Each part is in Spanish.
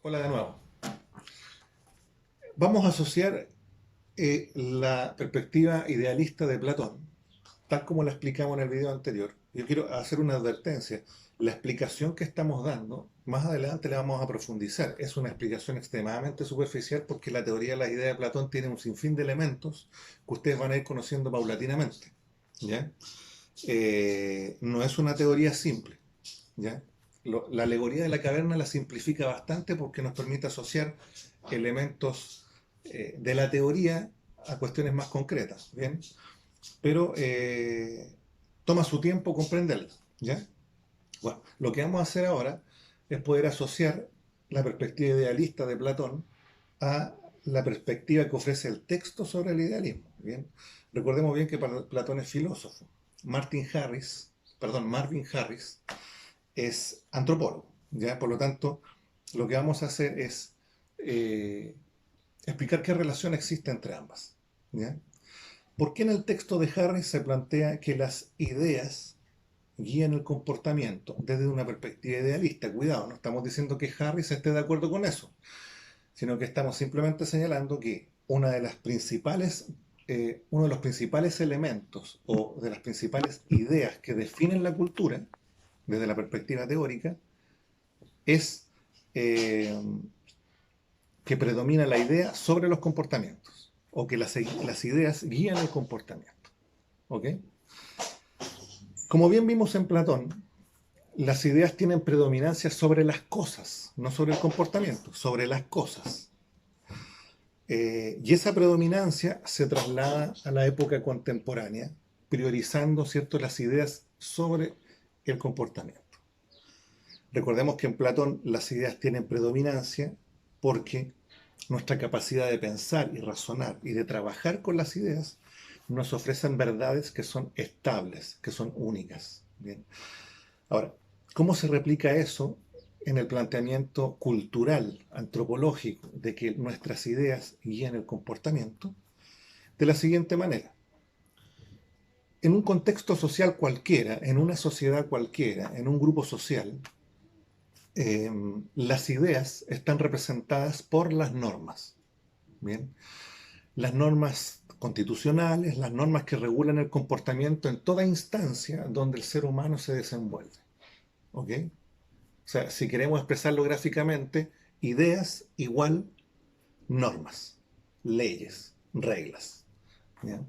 Hola de nuevo. Vamos a asociar la perspectiva idealista de Platón, tal como la explicamos en el video anterior. Yo quiero hacer una advertencia. La explicación que estamos dando, más adelante la vamos a profundizar. Es una explicación extremadamente superficial porque la teoría de las ideas de Platón tiene un sinfín de elementos que ustedes van a ir conociendo paulatinamente. ¿Ya? No es una teoría simple. ¿Ya? La alegoría de la caverna la simplifica bastante porque nos permite asociar elementos de la teoría a cuestiones más concretas, ¿bien? Pero toma su tiempo comprenderlas, ¿ya? Bueno, lo que vamos a hacer ahora es poder asociar la perspectiva idealista de Platón a la perspectiva que ofrece el texto sobre el idealismo, ¿bien? Recordemos bien que Platón es filósofo. Marvin Harris es antropólogo, ¿ya? Por lo tanto, lo que vamos a hacer es eh, explicar qué relación existe entre ambas, ¿ya? ¿Por qué en el texto de Harris se plantea que las ideas guían el comportamiento desde una perspectiva idealista? Cuidado, no estamos diciendo que Harris esté de acuerdo con eso, sino que estamos simplemente señalando que uno de los principales elementos o de las principales ideas que definen la cultura desde la perspectiva teórica es eh, que predomina la idea sobre los comportamientos, o que las ideas guían el comportamiento. ¿Ok? Como bien vimos en Platón, las ideas tienen predominancia sobre las cosas, no sobre el comportamiento, sobre las cosas. Y esa predominancia se traslada a la época contemporánea, priorizando, ¿cierto?, las ideas sobre el comportamiento. Recordemos que en Platón las ideas tienen predominancia porque nuestra capacidad de pensar y razonar y de trabajar con las ideas nos ofrecen verdades que son estables, que son únicas. Bien. Ahora, ¿cómo se replica eso en el planteamiento cultural, antropológico, de que nuestras ideas guían el comportamiento? De la siguiente manera. En un contexto social cualquiera, en una sociedad cualquiera, en un grupo social, eh, las ideas están representadas por las normas. Bien, las normas constitucionales, las normas que regulan el comportamiento en toda instancia donde el ser humano se desenvuelve. ¿Ok? O sea, si queremos expresarlo gráficamente, ideas igual normas, leyes, reglas. ¿Ya?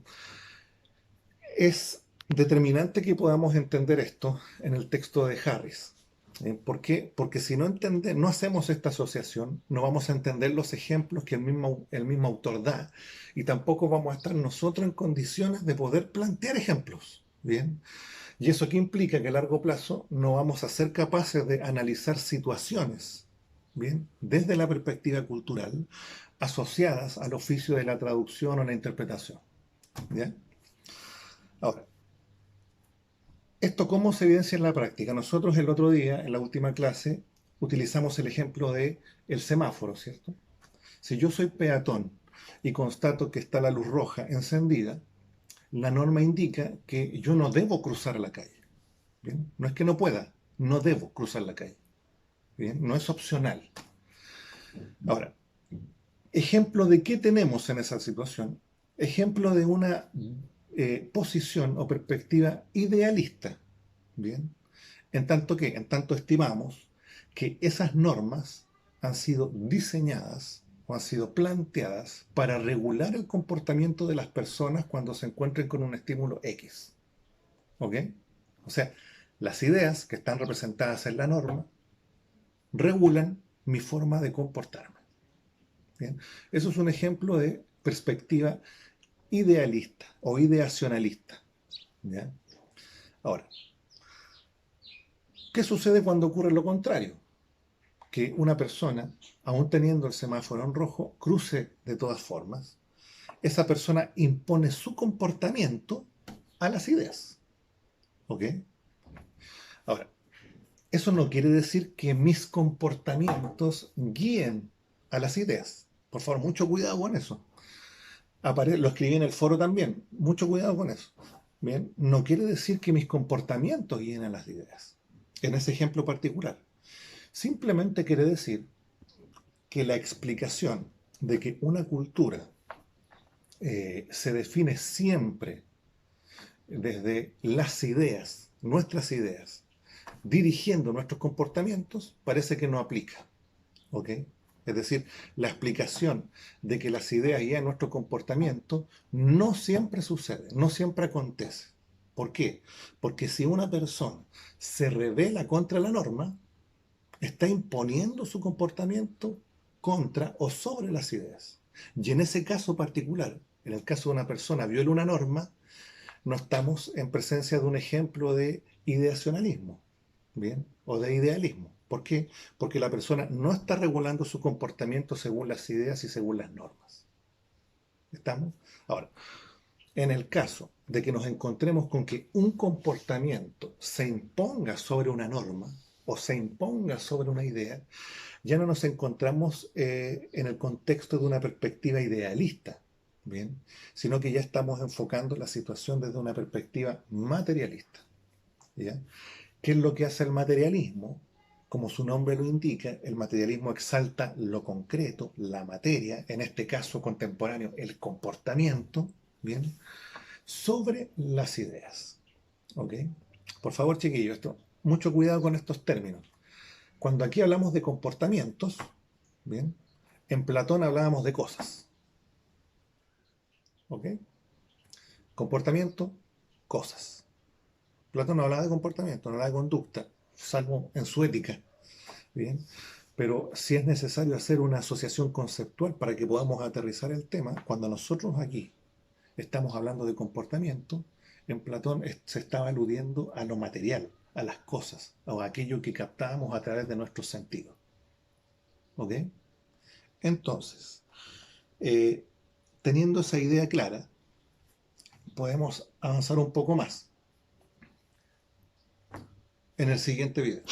Es determinante que podamos entender esto en el texto de Harris. ¿Por qué? Porque si no hacemos esta asociación, no vamos a entender los ejemplos que el mismo autor da y tampoco vamos a estar nosotros en condiciones de poder plantear ejemplos. ¿Bien? ¿Y eso qué implica? Que a largo plazo no vamos a ser capaces de analizar situaciones, ¿bien?, desde la perspectiva cultural, asociadas al oficio de la traducción o la interpretación. ¿Ya? Ahora, ¿esto cómo se evidencia en la práctica? Nosotros el otro día, en la última clase, utilizamos el ejemplo de el semáforo, ¿cierto? Si yo soy peatón y constato que está la luz roja encendida, la norma indica que yo no debo cruzar la calle. ¿Bien? No es que no pueda, no debo cruzar la calle. ¿Bien? No es opcional. Ahora, ejemplo de qué tenemos en esa situación. Ejemplo de una posición o perspectiva idealista. ¿Bien? En tanto estimamos que esas normas han sido diseñadas o han sido planteadas para regular el comportamiento de las personas cuando se encuentren con un estímulo X. ¿Ok? O sea, las ideas que están representadas en la norma regulan mi forma de comportarme. ¿Bien? Eso es un ejemplo de perspectiva idealista o ideacionalista. ¿Ya? Ahora, ¿qué sucede cuando ocurre lo contrario? Que una persona, aún teniendo el semáforo en rojo, cruce de todas formas. Esa persona impone su comportamiento a las ideas. ¿Ok? Ahora, eso no quiere decir que mis comportamientos guíen a las ideas. Por favor, mucho cuidado con eso. Lo escribí en el foro también. Mucho cuidado con eso. Bien, no quiere decir que mis comportamientos guíen a las ideas. En ese ejemplo particular. Simplemente quiere decir que la explicación de que una cultura se define siempre desde las ideas, nuestras ideas, dirigiendo nuestros comportamientos, parece que no aplica. ¿Ok? Es decir, la explicación de que las ideas guían nuestro comportamiento no siempre sucede, no siempre acontece. ¿Por qué? Porque si una persona se revela contra la norma, está imponiendo su comportamiento contra o sobre las ideas. Y en ese caso particular, en el caso de una persona viola una norma, no estamos en presencia de un ejemplo de ideacionalismo, ¿bien? O de idealismo. ¿Por qué? Porque la persona no está regulando su comportamiento según las ideas y según las normas. ¿Estamos? Ahora, en el caso de que nos encontremos con que un comportamiento se imponga sobre una norma o se imponga sobre una idea, ya no nos encontramos en el contexto de una perspectiva idealista, ¿bien? Sino que ya estamos enfocando la situación desde una perspectiva materialista, ¿ya? ¿Qué es lo que hace el materialismo? Como su nombre lo indica, el materialismo exalta lo concreto, la materia, en este caso contemporáneo, el comportamiento, ¿bien? Sobre las ideas, ¿ok? Por favor, chiquillos, mucho cuidado con estos términos. Cuando aquí hablamos de comportamientos, ¿bien? En Platón hablábamos de cosas, ¿ok? Comportamiento, cosas. Platón no hablaba de comportamiento, no hablaba de conducta, salvo en su ética, ¿bien? Pero si es necesario hacer una asociación conceptual para que podamos aterrizar el tema, cuando nosotros aquí estamos hablando de comportamiento, en Platón se estaba aludiendo a lo material, a las cosas, o a aquello que captábamos a través de nuestros sentidos, ¿ok? Entonces, eh, teniendo esa idea clara, podemos avanzar un poco más en el siguiente video.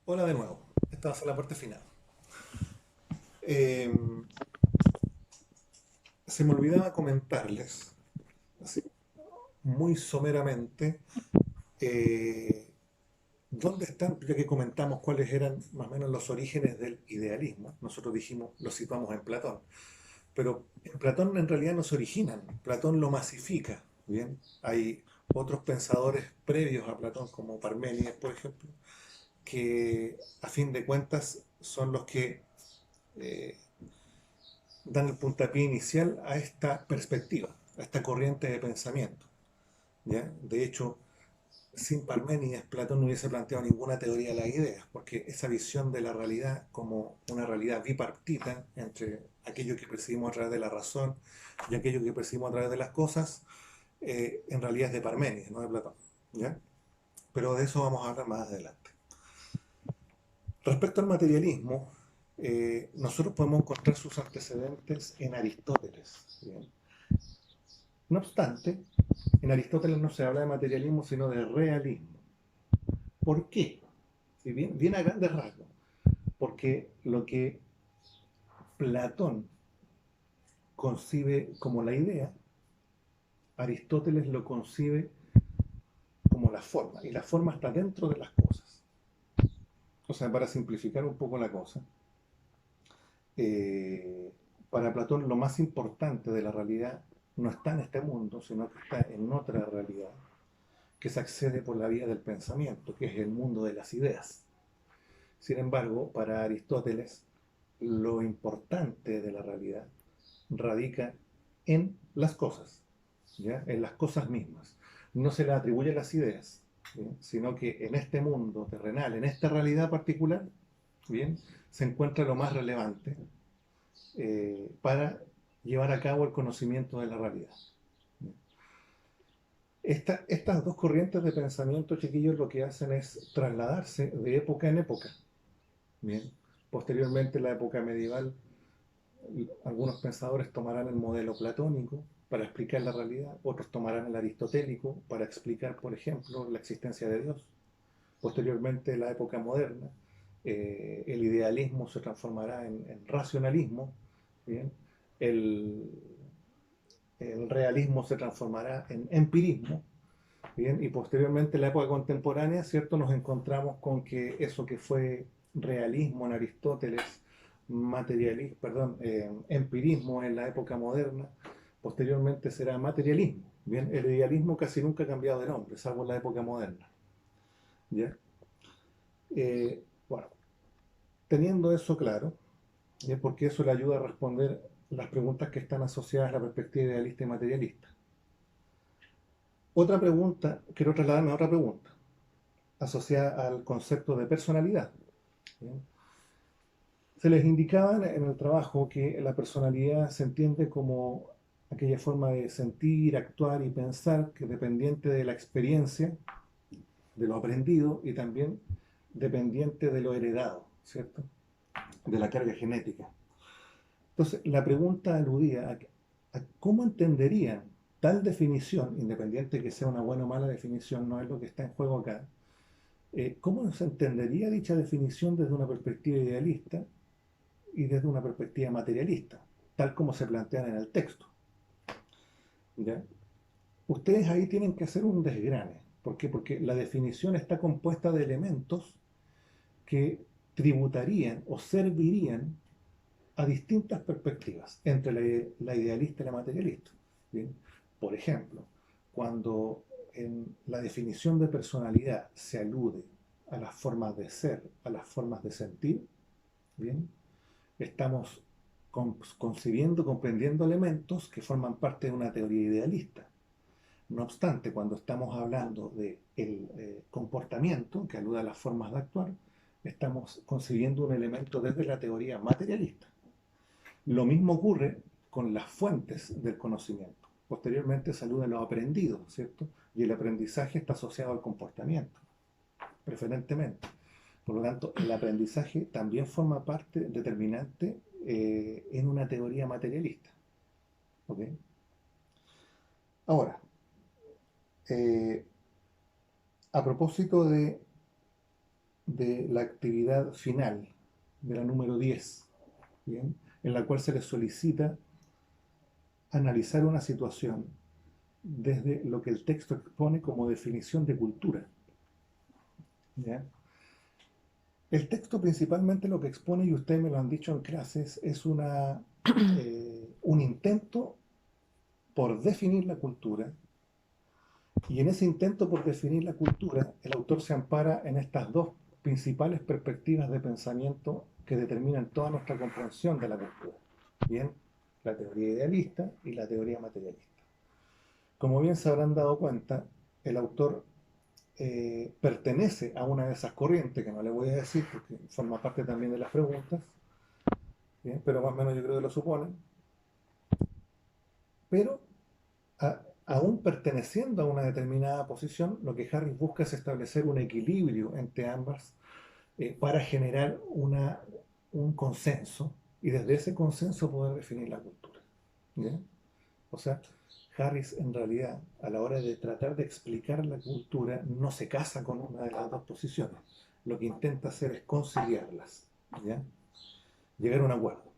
Hola de nuevo, esta va a ser la parte final. Eh, Se me olvidaba comentarles, así, muy someramente, eh, dónde están, ya que comentamos cuáles eran más o menos los orígenes del idealismo. Nosotros dijimos, lo situamos en Platón, pero en Platón en realidad no se originan, Platón lo masifica, ¿bien? Hay otros pensadores previos a Platón, como Parménides, por ejemplo, que a fin de cuentas son los que eh, dan el puntapié inicial a esta perspectiva, a esta corriente de pensamiento, ¿ya? De hecho, sin Parménides, Platón no hubiese planteado ninguna teoría de las ideas, porque esa visión de la realidad como una realidad bipartita entre aquello que percibimos a través de la razón y aquello que percibimos a través de las cosas, en realidad es de Parménides, no de Platón, ¿ya? Pero de eso vamos a hablar más adelante. Respecto al materialismo, nosotros podemos encontrar sus antecedentes en Aristóteles, ¿bien? No obstante, en Aristóteles no se habla de materialismo, sino de realismo. ¿Por qué? Si bien a grandes rasgos, porque lo que Platón concibe como la idea, Aristóteles lo concibe como la forma, y la forma está dentro de las cosas. O sea, para simplificar un poco la cosa, eh, para Platón lo más importante de la realidad no está en este mundo, sino que está en otra realidad, que se accede por la vía del pensamiento, que es el mundo de las ideas. Sin embargo, para Aristóteles, lo importante de la realidad radica en las cosas, ¿ya? En las cosas mismas. No se le atribuye a las ideas, ¿bien? Sino que en este mundo terrenal, en esta realidad particular, ¿bien? Se encuentra lo más relevante para llevar a cabo el conocimiento de la realidad. Estas dos corrientes de pensamiento, chiquillos, lo que hacen es trasladarse de época en época. Bien. Posteriormente, en la época medieval, algunos pensadores tomarán el modelo platónico para explicar la realidad, otros tomarán el aristotélico para explicar, por ejemplo, la existencia de Dios. Posteriormente, en la época moderna, el idealismo se transformará en racionalismo, ¿bien? El, el realismo se transformará en empirismo, ¿bien? Y posteriormente, en la época contemporánea, ¿cierto? Nos encontramos con que eso que fue realismo en Aristóteles, materialismo, perdón, empirismo en la época moderna, posteriormente será materialismo. Bien, el idealismo casi nunca ha cambiado de nombre, salvo en la época moderna. ¿Ya? Bueno, teniendo eso claro, ¿ya? Porque eso le ayuda a responder las preguntas que están asociadas a la perspectiva idealista y materialista. Otra pregunta, quiero trasladarme a otra pregunta, asociada al concepto de personalidad. ¿Bien? Se les indicaba en el trabajo que la personalidad se entiende como aquella forma de sentir, actuar y pensar que es dependiente de la experiencia, de lo aprendido y también dependiente de lo heredado, ¿cierto? De la carga genética. Entonces, la pregunta aludía a cómo entenderían tal definición, independiente de que sea una buena o mala definición, no es lo que está en juego acá, cómo se entendería dicha definición desde una perspectiva idealista y desde una perspectiva materialista, tal como se plantean en el texto. ¿Ya? Ustedes ahí tienen que hacer un desgrane. ¿Por qué? Porque la definición está compuesta de elementos que tributarían o servirían a distintas perspectivas entre la idealista y la materialista. ¿Bien? Por ejemplo, cuando en la definición de personalidad se alude a las formas de ser, a las formas de sentir, ¿bien? Estamos concibiendo, comprendiendo elementos que forman parte de una teoría idealista. No obstante, cuando estamos hablando del comportamiento, que alude a las formas de actuar, estamos concibiendo un elemento desde la teoría materialista. Lo mismo ocurre con las fuentes del conocimiento. Posteriormente se alude a lo aprendido, ¿cierto? Y el aprendizaje está asociado al comportamiento, preferentemente. Por lo tanto, el aprendizaje también forma parte determinante en una teoría materialista. ¿Ok? Ahora, eh, a propósito de la actividad final, de la número 10, ¿bien? En la cual se les solicita analizar una situación desde lo que el texto expone como definición de cultura. ¿Ya? El texto principalmente lo que expone, y ustedes me lo han dicho en clases, es un intento por definir la cultura, y en ese intento por definir la cultura, el autor se ampara en estas dos principales perspectivas de pensamiento que determinan toda nuestra comprensión de la cultura. Bien, la teoría idealista y la teoría materialista. Como bien se habrán dado cuenta, el autor pertenece a una de esas corrientes, que no le voy a decir porque forma parte también de las preguntas, ¿bien? Pero más o menos yo creo que lo suponen, pero aún perteneciendo a una determinada posición, lo que Harris busca es establecer un equilibrio entre ambas para generar un consenso y desde ese consenso poder definir la cultura. ¿Bien? O sea, Harris en realidad a la hora de tratar de explicar la cultura no se casa con una de las dos posiciones. Lo que intenta hacer es conciliarlas, ¿ya? Llegar a un acuerdo.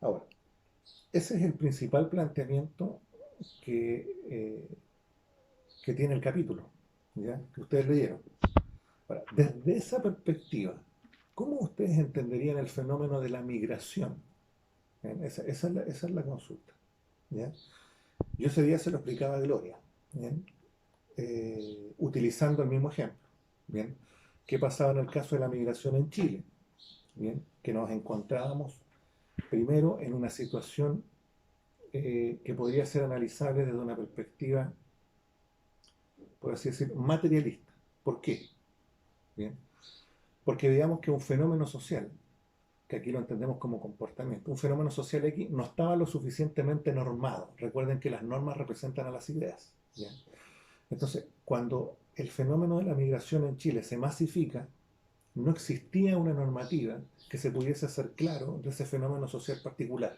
Ahora, ese es el principal planteamiento que, eh, que tiene el capítulo, ¿ya? Que ustedes leyeron. Ahora, desde esa perspectiva, ¿cómo ustedes entenderían el fenómeno de la migración? ¿Bien? Esa es la consulta, ¿ya? Yo ese día se lo explicaba a Gloria, ¿bien? Utilizando el mismo ejemplo, ¿bien? ¿Qué pasaba en el caso de la migración en Chile? ¿Bien? Que nos encontrábamos primero en una situación que podría ser analizable desde una perspectiva, por así decir, materialista. ¿Por qué? ¿Bien? Porque veíamos que un fenómeno social, que aquí lo entendemos como comportamiento, un fenómeno social X no estaba lo suficientemente normado. Recuerden que las normas representan a las ideas. ¿Bien? Entonces, cuando el fenómeno de la migración en Chile se masifica, no existía una normativa que se pudiese hacer claro de ese fenómeno social particular,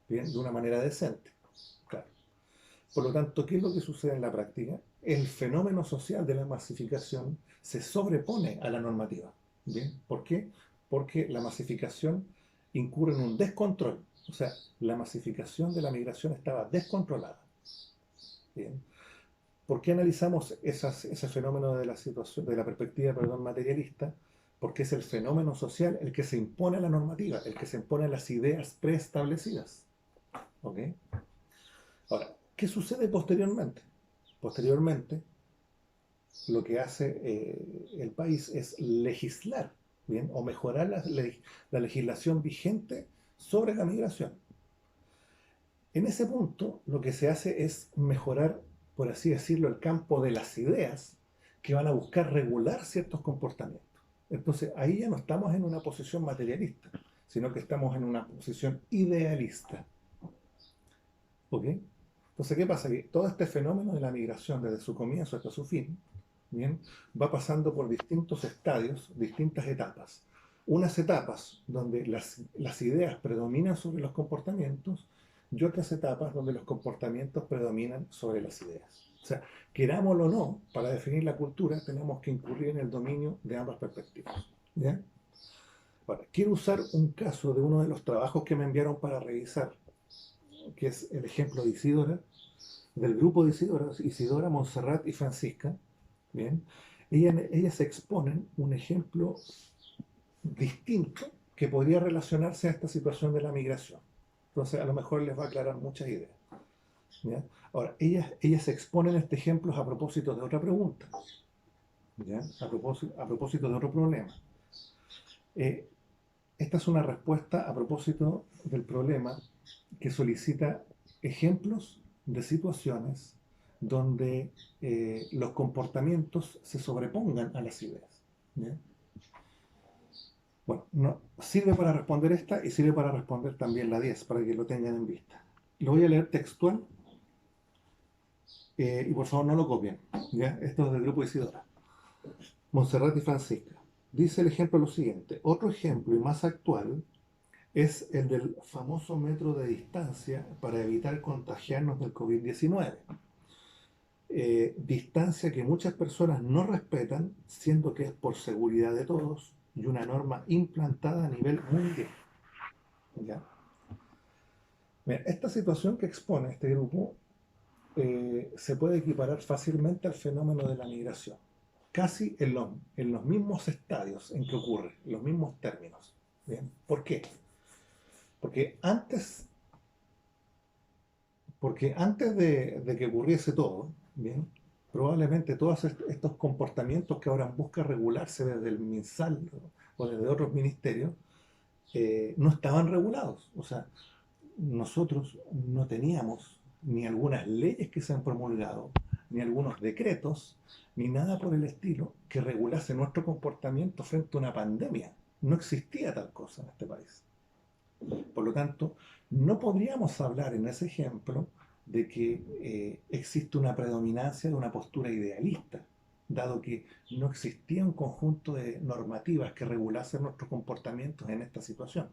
¿bien? De una manera decente. Claro. Por lo tanto, ¿qué es lo que sucede en la práctica? El fenómeno social de la masificación se sobrepone a la normativa. ¿Bien? ¿Por qué? Porque la masificación incurre en un descontrol. O sea, la masificación de la migración estaba descontrolada. ¿Bien? ¿Por qué analizamos ese fenómeno de la situación, de la perspectiva, perdón, materialista? porque es el fenómeno social el que se impone a la normativa, el que se impone a las ideas preestablecidas. ¿Ok? Ahora, ¿qué sucede posteriormente? Posteriormente, lo que hace el país es legislar, ¿bien? O mejorar la legislación vigente sobre la migración. En ese punto, lo que se hace es mejorar, por así decirlo, el campo de las ideas que van a buscar regular ciertos comportamientos. Entonces, ahí ya no estamos en una posición materialista, sino que estamos en una posición idealista. ¿Ok? Entonces, ¿qué pasa? Que todo este fenómeno de la migración, desde su comienzo hasta su fin, ¿bien? Va pasando por distintos estadios, distintas etapas. Unas etapas donde las ideas predominan sobre los comportamientos y otras etapas donde los comportamientos predominan sobre las ideas. O sea, querámoslo o no, para definir la cultura tenemos que incurrir en el dominio de ambas perspectivas. ¿Ya? Ahora, quiero usar un caso de uno de los trabajos que me enviaron para revisar, que es el ejemplo de Isidora, del grupo de Isidora, Isidora, Montserrat y Francisca. Bien, ellas exponen un ejemplo distinto que podría relacionarse a esta situación de la migración. Entonces, a lo mejor les va a aclarar muchas ideas. ¿Ya? Ahora, ellas exponen este ejemplo a propósito de otra pregunta, ¿ya? A propósito de otro problema. Eh, Esta es una respuesta a propósito del problema que solicita ejemplos de situaciones donde los comportamientos se sobrepongan a las ideas. ¿Ya? Bueno, no, sirve para responder esta y sirve para responder también la 10 para que lo tengan en vista. Lo voy a leer textual y por favor no lo copien. ¿Ya? Esto es del grupo Isidora. Montserrat y Francisca. Dice el ejemplo lo siguiente. Otro ejemplo y más actual es el del famoso metro de distancia para evitar contagiarnos del COVID-19. Distancia que muchas personas no respetan, siendo que es por seguridad de todos y una norma implantada a nivel mundial. ¿Ya? Mira, esta situación que expone este grupo se puede equiparar fácilmente al fenómeno de la migración, casi en los mismos estadios en que ocurre, en los mismos términos. ¿Bien? ¿Por qué? Porque antes Porque antes de que ocurriese todo, ¿bien? Probablemente todos estos comportamientos que ahora busca regularse desde el MinSal o desde otros ministerios, no estaban regulados. O sea, nosotros no teníamos ni algunas leyes que se han promulgado, ni algunos decretos, ni nada por el estilo que regulase nuestro comportamiento frente a una pandemia. No existía tal cosa en este país. Por lo tanto, no podríamos hablar en ese ejemplo de que existe una predominancia de una postura idealista, dado que no existía un conjunto de normativas que regulasen nuestros comportamientos en esta situación.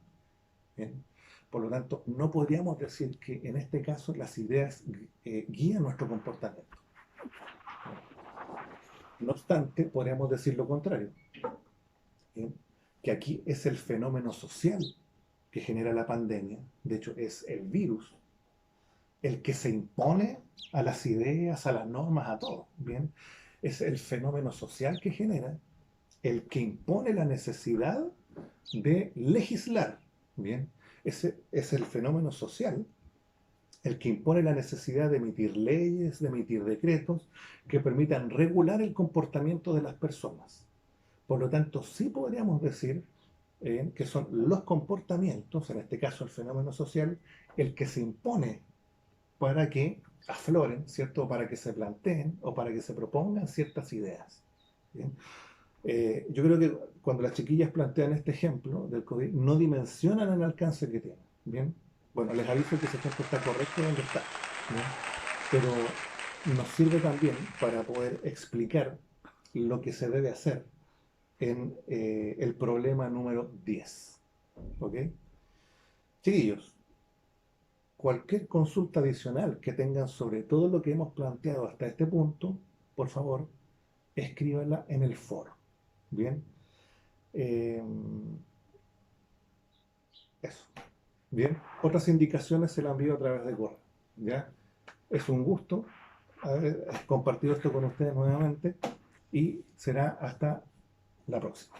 ¿Bien? Por lo tanto, no podríamos decir que en este caso las ideas guían nuestro comportamiento. No obstante, podríamos decir lo contrario, ¿bien? Que aquí es el fenómeno social que genera la pandemia, de hecho es el virus, el que se impone a las ideas, a las normas, a todo, ¿bien? Es el fenómeno social que genera, el que impone la necesidad de legislar, ¿bien? Ese es el fenómeno social, el que impone la necesidad de emitir leyes, de emitir decretos que permitan regular el comportamiento de las personas. Por lo tanto, sí podríamos decir que son los comportamientos, en este caso el fenómeno social, el que se impone para que afloren, ¿cierto? Para que se planteen o para que se propongan ciertas ideas. ¿Bien? Yo creo que cuando las chiquillas plantean este ejemplo del COVID, no dimensionan el alcance que tiene. ¿Bien? Bueno, les aviso que ese ejemplo está correcto donde está. ¿Bien? Pero nos sirve también para poder explicar lo que se debe hacer en el problema número 10. ¿Ok? Chiquillos, cualquier consulta adicional que tengan sobre todo lo que hemos planteado hasta este punto, por favor, escríbanla en el foro. Bien, Eh, eso. Bien, otras indicaciones se las envío a través de correo. ¿Ya? Es un gusto haber compartido esto con ustedes nuevamente y será hasta la próxima.